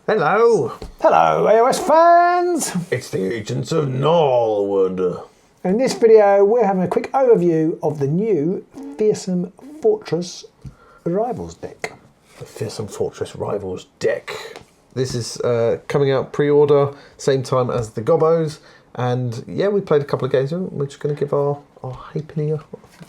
Hello! Hello, AOS fans! It's the Agents of Gnarlwood. In this video, we're having a quick overview of the new Fearsome Fortress Rivals deck. The Fearsome Fortress Rivals deck. This is coming out pre-order, same time as the Gobbos. And yeah, we played a couple of games. We're just going to give our halfpenny, Our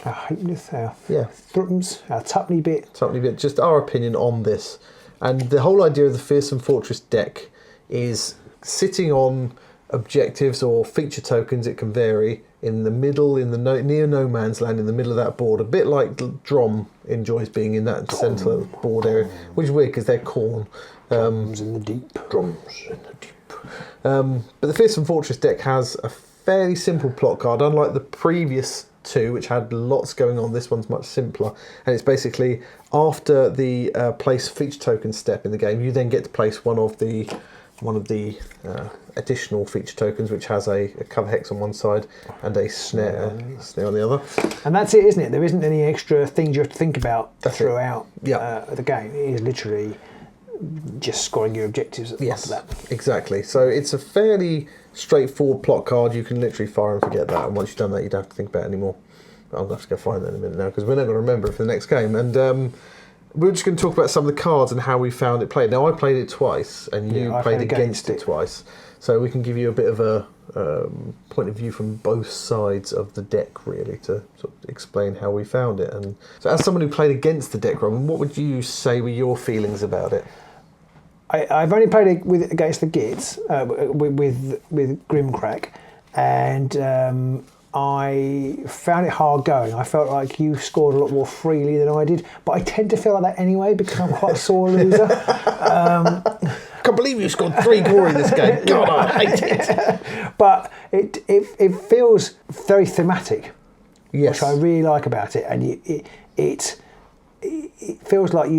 halfpenny, our threepence, our tuppenny bit. Just our opinion on this. And the whole idea of the Fearsome Fortress deck is sitting on objectives or feature tokens. It can vary in the middle, near no man's land, in the middle of that board. A bit like Drom enjoys being in that centre board area, which is weird because they're corn. Drums in the deep. Drums in the deep. But the Fearsome Fortress deck has a fairly simple plot card, unlike the previous two, which had lots going on. This one's much simpler, and it's basically after the place feature token step in the game, you then get to place one of the additional feature tokens, which has a cover hex on one side and a snare on the other. And that's it, isn't it? There isn't any extra things you have to think about throughout the game. It is literally just scoring your objectives after that. Exactly. So it's a fairly straightforward plot card. You can literally fire and forget that, and once you've done that, you don't have to think about it anymore. I'll have to go find that in a minute now, because we're not going to remember it for the next game. And we're just going to talk about some of the cards and how we found it played. Now, I played it twice, and you played against it twice. So we can give you a bit of a point of view from both sides of the deck, really, to sort of explain how we found it. And so as someone who played against the deck, Robin, what would you say were your feelings about it? I've only played it against the Gits with Grimcrack, and I found it hard going. I felt like you scored a lot more freely than I did, but I tend to feel like that anyway because I'm quite a sore loser. I can't believe you scored 3 glory in this game. God, I hate it. But it feels very thematic, which I really like about it, and it feels like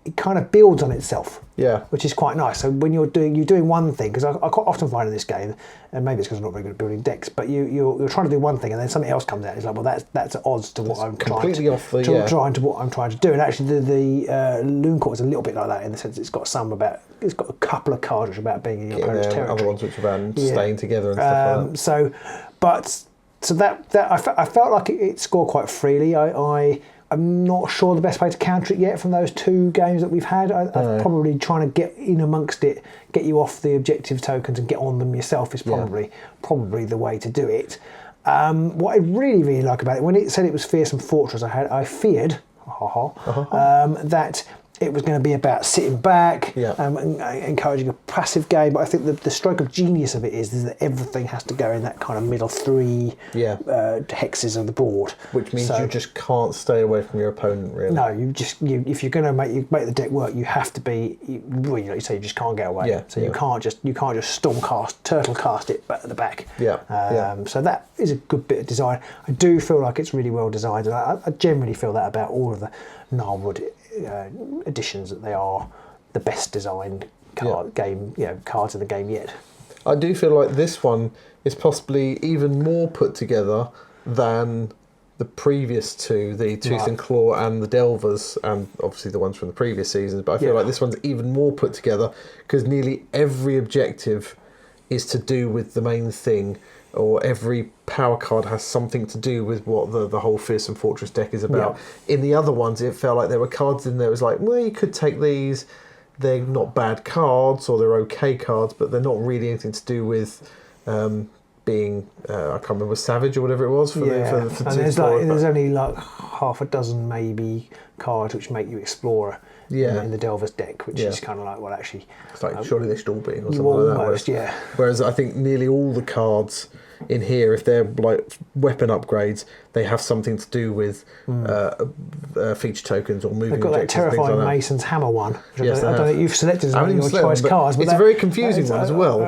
it kind of builds on itself, which is quite nice. So when you're doing one thing, because I quite often find in this game, and maybe it's because I'm not very good at building decks, but you're trying to do one thing and then something else comes out. It's like, well, that's at odds to what I'm trying to do. And actually, the Loon Court is a little bit like that in the sense it's got a couple of cards which are about being in your opponent's territory. Other ones which are about staying together and stuff like that. So that I felt like it scored quite freely. I'm not sure the best way to counter it yet from those 2 games that we've had. I'm probably trying to get in amongst it, get you off the objective tokens and get on them yourself is probably the way to do it. What I really, really like about it, when it said it was Fearsome Fortress, I feared that it was going to be about sitting back, and encouraging a passive game. But I think the stroke of genius of it is that everything has to go in that kind of middle 3 hexes of the board. Which means you just can't stay away from your opponent, really. No, if you're going to make the deck work, you have to be. Like you say, you just can't get away. You can't just turtle cast it at the back. So that is a good bit of design. I do feel like it's really well designed, and I generally feel that about all of the Gnarlwood editions, that they are the best designed cards in the game yet. I do feel like this one is possibly even more put together than the previous 2, the Tooth and Claw and the Delvers, and obviously the ones from the previous seasons. But I feel like this one's even more put together because nearly every objective is to do with the main thing, or every power card has something to do with what the whole Fearsome Fortress deck is about. In the other ones, it felt like there were cards in there. It was like, well, you could take these. They're not bad cards, or they're okay cards, but they're not really anything to do with being, I can't remember, Savage or whatever it was. There's only like half a dozen maybe cards which make you Explorer. In the Delver's deck, which is kind of like, well, actually, it's like surely they should all be, or something like that. Whereas I think nearly all the cards in here, if they're like weapon upgrades, they have something to do with feature tokens or moving. They've got that terrifying like Mason's Hammer one. I don't know if you've selected as one of your choice cards, but it's a very confusing one as well.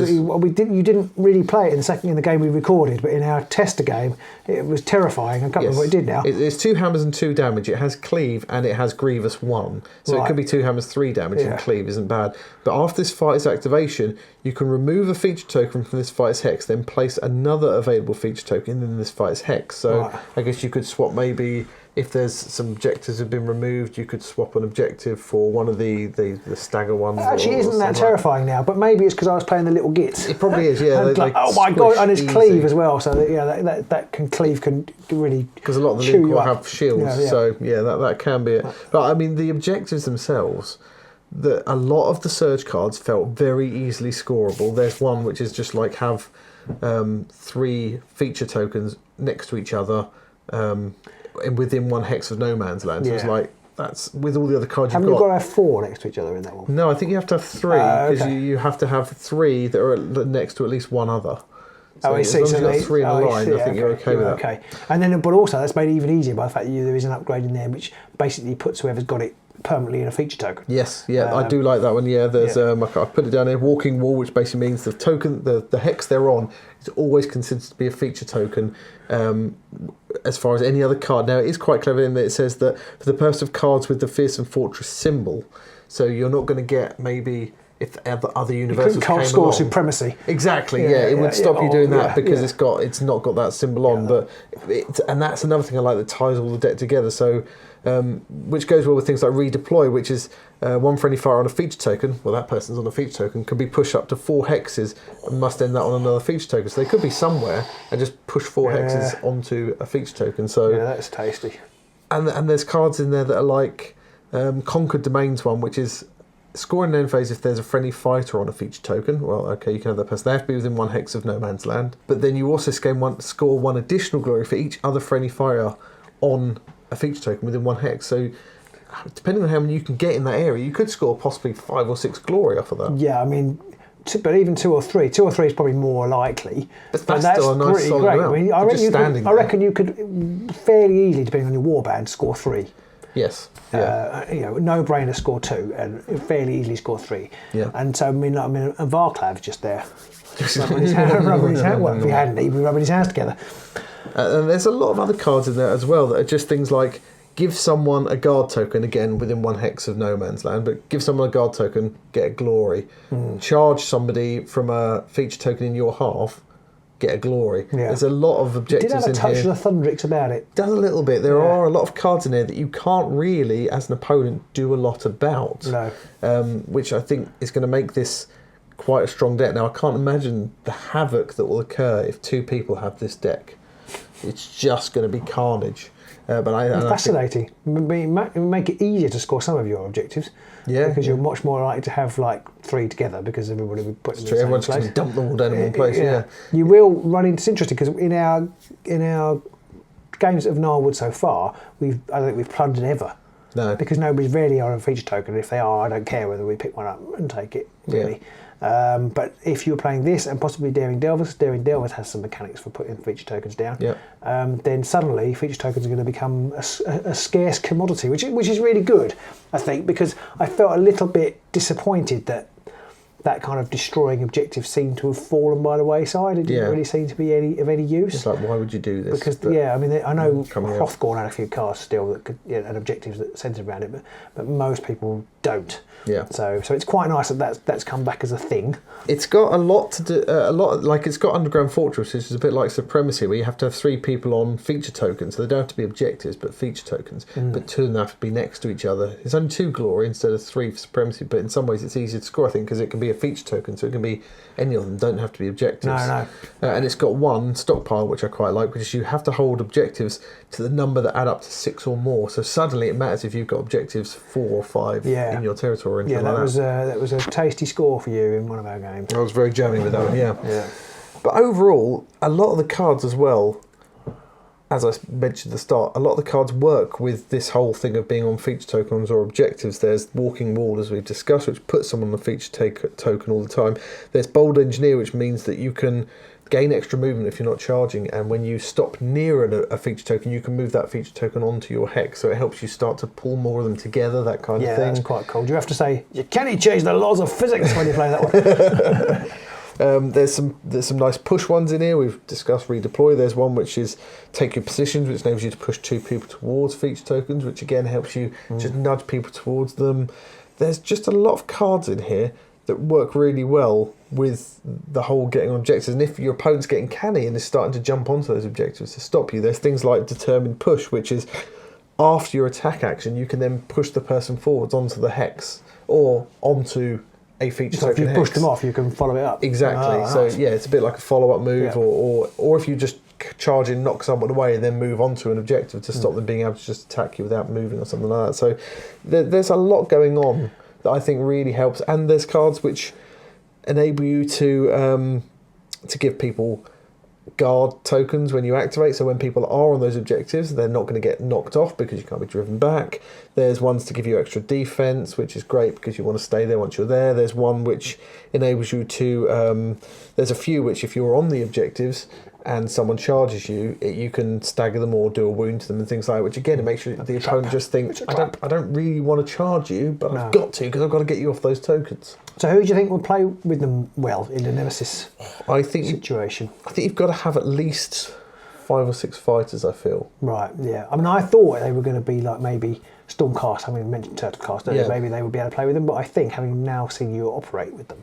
You didn't really play it in the game we recorded, but in our tester game, it was terrifying. I can't remember what it did now. It's 2 hammers and 2 damage. It has cleave and it has grievous 1, so it could be 2 hammers, 3 damage, and cleave isn't bad. But after this fighter's activation, you can remove a feature token from this fighter's hex, then place another available feature token in this fighter's hex. So So I guess you could swap maybe. If there's some objectives have been removed, you could swap an objective for one of the stagger ones. Actually, isn't that terrifying now? But maybe it's because I was playing the little gits. It probably is, yeah. And oh my god, and it's cleave as well. So that cleave can really because a lot of the link will have shields. So that can be it. But I mean, the objectives themselves. A lot of the Surge cards felt very easily scoreable. There's one which is just like have 3 feature tokens next to each other. Within 1 hex of no man's land. So it's like, that's with all the other cards you've got. Haven't you got to have 4 next to each other in that one? No, I think you have to have 3, because you have to have 3 that are next to at least one other. So I see. As long as you've got 3 in a line, I think you're okay with that. Okay. And then, but also, that's made it even easier by the fact that there is an upgrade in there which basically puts whoever's got it permanently in a feature token. Yes, I do like that one. Yeah, there's I put it down here, walking wall, which basically means the token, the hex they're on, is always considered to be a feature token. As far as any other card, now it is quite clever in that it says that for the purpose of cards with the Fearsome Fortress symbol, so you're not going to get maybe if other universals came score along. Supremacy. Exactly. It would stop you doing that because it's not got that symbol on. But and that's another thing I like that ties all the deck together. So. Which goes well with things like redeploy, which is 1 friendly fire on a feature token. Well, that person's on a feature token can be pushed up to 4 hexes and must end that on another feature token. So they could be somewhere and just push 4 hexes onto a feature token. So that's tasty. And there's cards in there that are like Conquered Domains one, which is scoring an end phase if there's a friendly fighter on a feature token. Well, okay, you can have that person. They have to be within 1 hex of no man's land. But then you also score 1 additional glory for each other friendly fire on a feature token within 1 hex. So depending on how many you can get in that area, you could score possibly 5 or 6 glory off of that. Yeah, I mean, but even 2 or 3. 2 or 3 is probably more likely. But that's still a nice solid great. amount. I mean, I reckon you could fairly easily, depending on your warband, score 3. Yes. No brainer score 2 and fairly easily score 3. Yeah. And so and Varklav's just there. rubbing his hand. Well, if he hadn't, he'd be rubbing his hands together. And there's a lot of other cards in there as well that are just things like give someone a guard token, again within 1 hex of no man's land, but give someone a guard token, get a glory. Charge somebody from a feature token in your half, get a glory. There's a lot of objectives in here. It did have a touch of the Thundrix about it. Does a little bit. There are a lot of cards in there that you can't really, as an opponent, do a lot about. No. Which I think is going to make this quite a strong deck. Now, I can't imagine the havoc that will occur if 2 people have this deck. It's just going to be carnage. But fascinating. Make it easier to score some of your objectives. Yeah. Because you're much more likely to have like 3 together because everybody will be putting them in the Everyone's same place. just dump them all down in one place. Yeah. You will run into. It's interesting because in our games of Gnarlwood so far, I don't think we've plundered ever. No. Because nobody's really on a feature token. If they are, I don't care whether we pick one up and take it, really. Yeah. But if you were playing this and possibly Daring Delvers has some mechanics for putting feature tokens down, then suddenly feature tokens are going to become a scarce commodity, which is really good, I think, because I felt a little bit disappointed that kind of destroying objective seemed to have fallen by the wayside. It didn't really seem to be of any use. It's like, why would you do this? Because I mean, I know Hrothgorn had a few cards still that could and objectives that centred around it, but most people don't. Yeah. So it's quite nice that's come back as a thing. It's got a lot to do. It's got Underground Fortress, which is a bit like Supremacy, where you have to have 3 people on feature tokens. So they don't have to be objectives, but feature tokens. But 2 of them have to be next to each other. It's only 2 glory instead of 3 for Supremacy. But in some ways, it's easier to score, I think, because it can be a feature token, so it can be any of them. Don't have to be objectives. No. And it's got 1 stockpile, which I quite like, because you have to hold objectives to the number that add up to 6 or more. So suddenly it matters if you've got objectives 4 or 5 in your territory. Or anything that was a tasty score for you in one of our games. I was very jammy with that one, yeah. But overall, a lot of the cards as well, as I mentioned at the start, a lot of the cards work with this whole thing of being on feature tokens or objectives. There's Walking Wall, as we've discussed, which puts someone on a feature token all the time. There's Bold Engineer, which means that you can gain extra movement if you're not charging, and when you stop near a feature token, you can move that feature token onto your hex, so it helps you start to pull more of them together, that kind of thing. Yeah, that's quite cool. You have to say, you can't change the laws of physics when you play that one. There's some nice push ones in here. We've discussed redeploy. There's one which is take your positions, which enables you to push 2 people towards feature tokens, which again helps you just nudge people towards them. There's just a lot of cards in here that work really well with the whole getting on objectives. And if your opponent's getting canny and is starting to jump onto those objectives to stop you, there's things like determined push, which is after your attack action, you can then push the person forwards onto the hex or onto a feature So if you token push hex. them off, you can follow it up. Exactly. So nice. yeah, it's a bit like a follow-up move, Yeah. or if you just charge in, knock someone away, and then move onto an objective to stop them being able to just attack you without moving or something like that. So there's a lot going on that I think really helps, and there's cards which enable you to give people guard tokens when you activate, so when people are on those objectives they're not going to get knocked off because you can't be driven back. There's ones to give you extra defense, which is great because you want to stay there once you're there. There's one which enables you to there's a few which if you're on the objectives and someone charges you, you can stagger them or do a wound to them and things like that, which again it makes you, the opponent just think, I don't really want to charge you, but I've got to because I've got to get you off those tokens. So who do you think would play with them well in the Nemesis situation? I think you've got to have at least 5 or 6 fighters, I feel. Right, yeah. I mean, I thought they were going to be like maybe Stormcast, I mean, mentioned Turtlecast earlier, maybe they would be able to play with them, but I think having now seen you operate with them,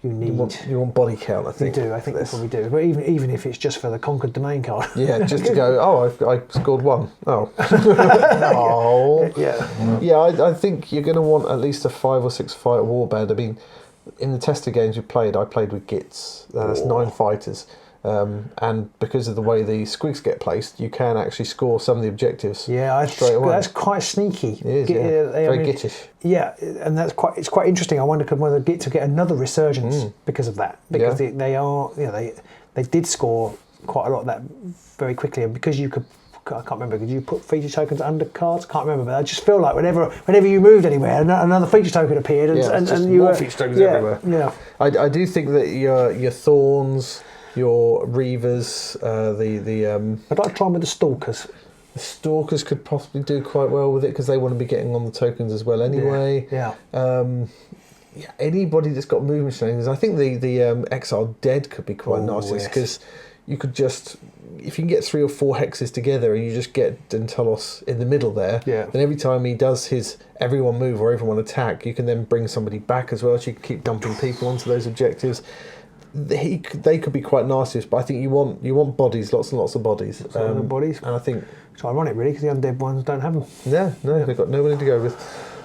you want body count, I think. You do, I think you probably do. But even if it's just for the Conquered Domain card. Yeah, just to go, I scored 1. Oh. Oh. Yeah. Yeah, I think you're going to want at least a 5 or 6 fighter warband. I mean, in the tester games I played with Gits. That's 9 fighters. And because of the way the squigs get placed, you can actually score some of the objectives. Yeah, straight away. That's quite sneaky. It is, very Gittish. Yeah, and it's quite interesting. I wonder whether Gits will get another resurgence because of that. Because they are, they did score quite a lot of that very quickly, and because you could. I can't remember. Could you put feature tokens under cards? Can't remember. But I just feel like whenever you moved anywhere, another feature token appeared, and you more were feature tokens everywhere. Yeah, I do think that your Thorns, your Reavers, I'd like to try them with the Stalkers. The Stalkers could possibly do quite well with it because they want to be getting on the tokens as well anyway. Yeah. Anybody that's got movement shenanigans. I think the Exiled Dead could be quite nice because you could just, if you can get 3 or 4 hexes together and you just get Dentelos in the middle there, then every time he does his everyone move or everyone attack, you can then bring somebody back as well, so you can keep dumping people onto those objectives. They could be quite nasty, but I think you want bodies, lots and lots of bodies. Bodies. And I think it's ironic, really, because the undead ones don't have them. They've got nobody to go with.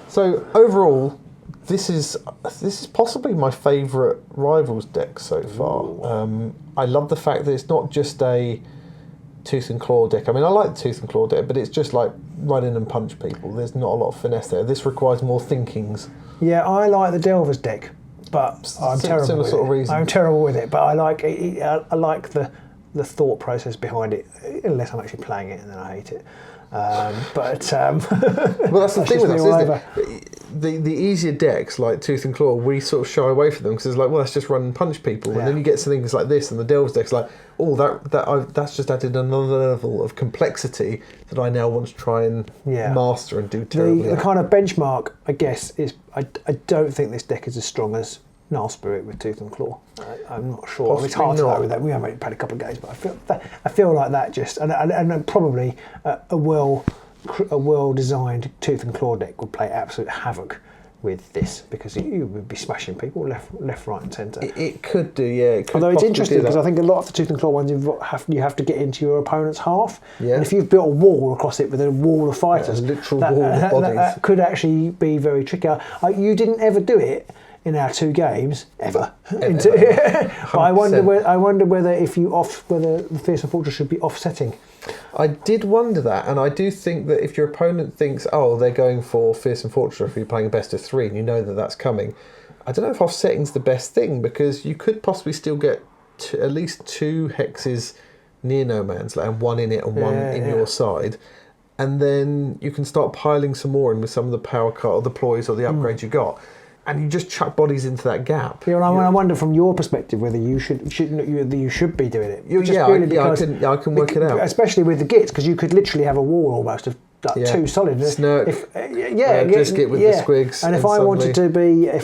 So overall, this is possibly my favourite Rivals deck so far. I love the fact that it's not just a Tooth and Claw deck. I mean, I like the Tooth and Claw deck, but it's just like run in and punch people. There's not a lot of finesse there. This requires more thinkings. Yeah, I like the Delvers deck, but I'm terrible with it. I'm terrible with it, but I like it. I like the thought process behind it, unless I'm actually playing it, and then I hate it. Well, that's the thing with us, isn't it? The easier decks like Tooth and Claw, we sort of shy away from them because it's like, well, let's just run and punch people, and then you get some things like this, and the Delves deck's like, oh, that's just added another level of complexity that I now want to try and master and do terribly. The kind of benchmark, I guess, is I don't think this deck is as strong as Gnarl Spirit with Tooth and Claw. I'm not sure. I mean, it's hard to know with that. We haven't played a couple of games, but I feel like that just and probably a well designed Tooth and Claw deck would play absolute havoc with this because you would be smashing people left, right, and centre. It could do, yeah. It could. Although it's interesting because I think a lot of the Tooth and Claw ones you have to get into your opponent's half. Yeah. And if you've built a wall across it with a wall of fighters, a literal wall of bodies, that could actually be very tricky. You didn't ever do it in our 2 games ever. But I wonder whether whether the Fearsome Fortress should be offsetting. I did wonder that, and I do think that if your opponent thinks, oh, they're going for Fearsome Fortress, if you're playing a best of 3 and you know that that's coming, I don't know if offsetting's the best thing because you could possibly still get at least 2 hexes near no man's land, 1 in it and 1 in your side. And then you can start piling some more in with some of the power card or the ploys or the upgrades you got. And you just chuck bodies into that gap. Yeah, well, I wonder from your perspective whether you should be doing it. I can work it out. Especially with the Gits, because you could literally have a wall almost of 2 solid. Snurk. Just get with the squigs. And if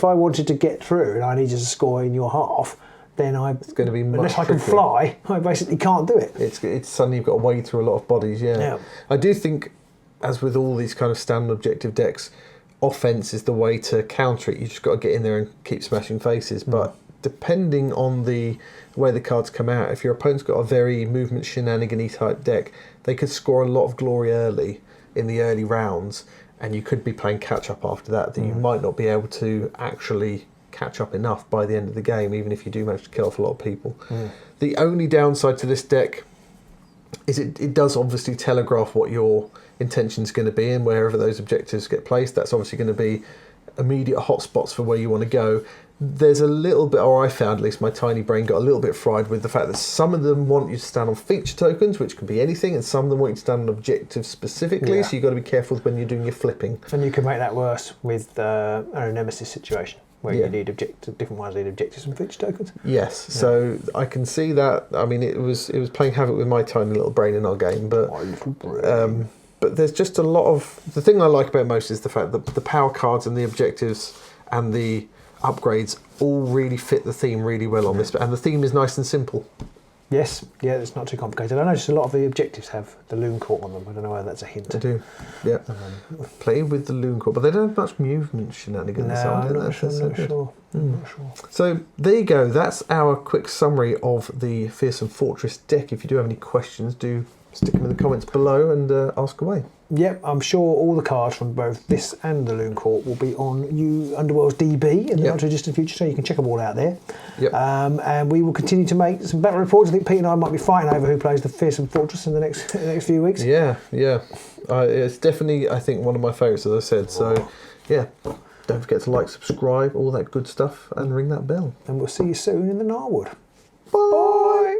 I wanted to get through and I needed to score in your half, then it's going to be much unless I can fly, I basically can't do it. It's suddenly you've got to wade through a lot of bodies. Yeah. I do think, as with all these kind of standard objective decks, offense is the way to counter it. You just got to get in there and keep smashing faces. But depending on the way the cards come out, if your opponent's got a very movement shenanigan-y type deck, they could score a lot of glory early in the early rounds, and you could be playing catch-up after that you might not be able to actually catch up enough by the end of the game, even if you do manage to kill off a lot of people. The only downside to this deck is it does obviously telegraph what your intention's going to be, and wherever those objectives get placed, that's obviously going to be immediate hotspots for where you want to go. There's a little bit, or I found at least my tiny brain got a little bit fried with the fact that some of them want you to stand on feature tokens, which can be anything, and some of them want you to stand on objectives specifically, so you've got to be careful when you're doing your flipping. And you can make that worse with a Nemesis situation, where you need different ones need objectives and feature tokens. Yes, so I can see that. I mean, it was playing havoc with my tiny little brain in our game, but but there's just a lot of... The thing I like about it most is the fact that the power cards and the objectives and the upgrades all really fit the theme really well on this, and the theme is nice and simple. Yes, yeah, it's not too complicated. I noticed a lot of the objectives have the Loon Court on them. I don't know whether that's a hint. They do, yeah. Play with the Loon Court, but they don't have much movement shenanigans. No, I'm not sure. So there you go. That's our quick summary of the Fearsome Fortress deck. If you do have any questions, do stick them in the comments below and ask away. Yep, I'm sure all the cards from both this and the Loon Court will be on Underworld's DB in the not too distant future, so you can check them all out there. Yep. And we will continue to make some battle reports. I think Pete and I might be fighting over who plays the Fearsome Fortress in the next few weeks. Yeah. It's definitely, I think, one of my favourites, as I said. So, don't forget to like, subscribe, all that good stuff, and ring that bell. And we'll see you soon in the Gnarlwood. Bye!